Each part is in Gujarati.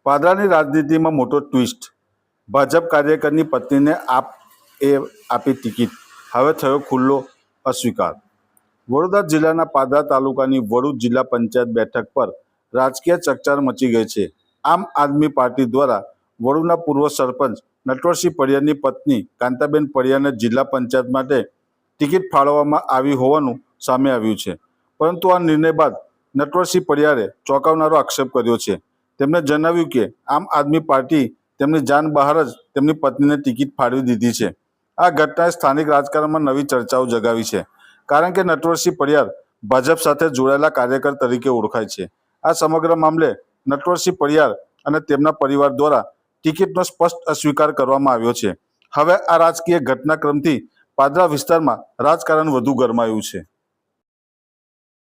પાદરાની રાજનીતિમાં મોટો ટ્વિસ્ટ. ભાજપ કાર્યકરની પત્નીને આપી ટિકિટ, હવે થયો ખુલ્લો અસ્વીકાર. વડોદરા જિલ્લાના પાદરા તાલુકાની વડુ જિલ્લા પંચાયત બેઠક પર રાજકીય ચકચાર મચી ગઈ છે. આમ આદમી પાર્ટી દ્વારા વડુના પૂર્વ સરપંચ નટવરસિંહ પડિયારની પત્ની કાંતાબેન પડિયાને જિલ્લા પંચાયત માટે ટિકિટ ફાળવવામાં આવી હોવાનું સામે આવ્યું છે. પરંતુ આ નિર્ણય બાદ નટવરસિંહ પડિયારે ચોંકાવનારો આક્ષેપ કર્યો છે. તેમણે જણાવ્યું કે આમ આદમી પાર્ટી તેમની જાન બહાર જ તેમની પત્નીને ટિકિટ ફાળવી દીધી છે. આ ઘટનાએ સ્થાનિક રાજકારણમાં નવી ચર્ચાઓ જગાવી છે, કારણ કે નટવરસિંહ પડિયાર ભાજપ સાથે જોડાયેલા કાર્યકર તરીકે ઓળખાય છે. આ સમગ્ર મામલે નટવરસિંહ પડિયાર અને તેમના પરિવાર દ્વારા ટિકિટનો સ્પષ્ટ અસ્વીકાર કરવામાં આવ્યો છે. હવે આ રાજકીય ઘટનાક્રમથી પાદરા વિસ્તારમાં રાજકારણ વધુ ગરમાયું છે.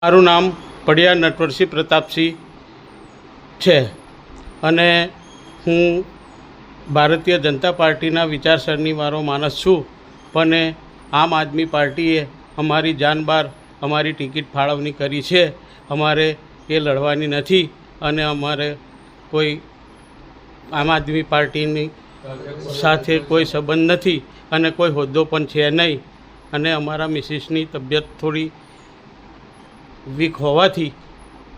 મારું નામ પડિયાર નટવરસિંહ પ્રતાપસિંહ છે અને હું ભારતીય જનતા પાર્ટીના વિચારસરણીવાળો માણસ છું. પણ આમ આદમી પાર્ટીએ અમારી જાન બહાર અમારી ટિકિટ ફાળવણી કરી છે. અમારે એ લડવાની નથી અને અમારે કોઈ આમ આદમી પાર્ટીની સાથે કોઈ સંબંધ નથી અને કોઈ હોદ્દો પણ છે નહીં. અને અમારા મિસિસની તબિયત થોડી વીક હોવાથી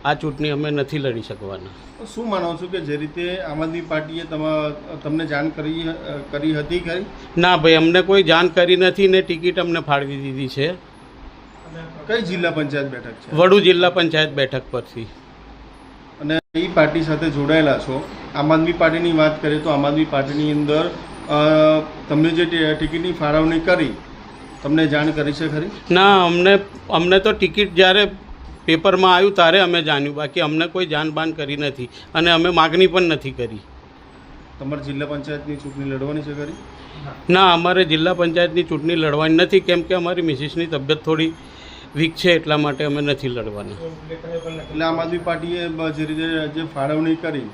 આ ચૂંટણી અમે નથી લડી શકવાના. શું માનો છો કે જે રીતે આમ આદમી પાર્ટીએ તમને જાણ કરી હતી ખરી? ના ભાઈ, અમને કોઈ જાણ કરી નથી ને ટિકિટ અમને ફાળવી દીધી છે. કઈ જિલ્લા પંચાયત બેઠક છે? વડુ જિલ્લા પંચાયત બેઠક પરથી. અને એ પાર્ટી સાથે જોડાયેલા છો. આમ આદમી પાર્ટીની વાત કરીએ તો આમ આદમી પાર્ટીની અંદર તમને જે ટિકિટની ફાળવણી કરી, તમને જાણ કરી છે ખરી? ના, અમને તો ટિકિટ જ્યારે પેપરમાં આવ્યું ત્યારે અમે જાણ્યું, બાકી અમને કોઈ જાણ કરી નથી અને અમે માગણી પણ નથી કરી. તમારે જિલ્લા પંચાયતની ચૂંટણી લડવાની છે ખરી? ના, અમારે જિલ્લા પંચાયતની ચૂંટણી લડવાની નથી, કેમ કે અમારી મિસિસની તબિયત થોડી વીક છે, એટલા માટે અમે નથી લડવાના. એટલે આમ આદમી પાર્ટીએ જે રીતે જે ફાળવણી કરી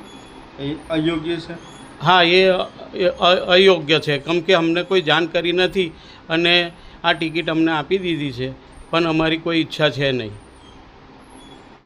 એ અયોગ્ય છે? હા, એ અયોગ્ય છે, કેમ કે અમને કોઈ જાણ કરી નથી અને આ ટિકિટ અમને આપી દીધી છે, પણ અમારી કોઈ ઈચ્છા છે નહીં.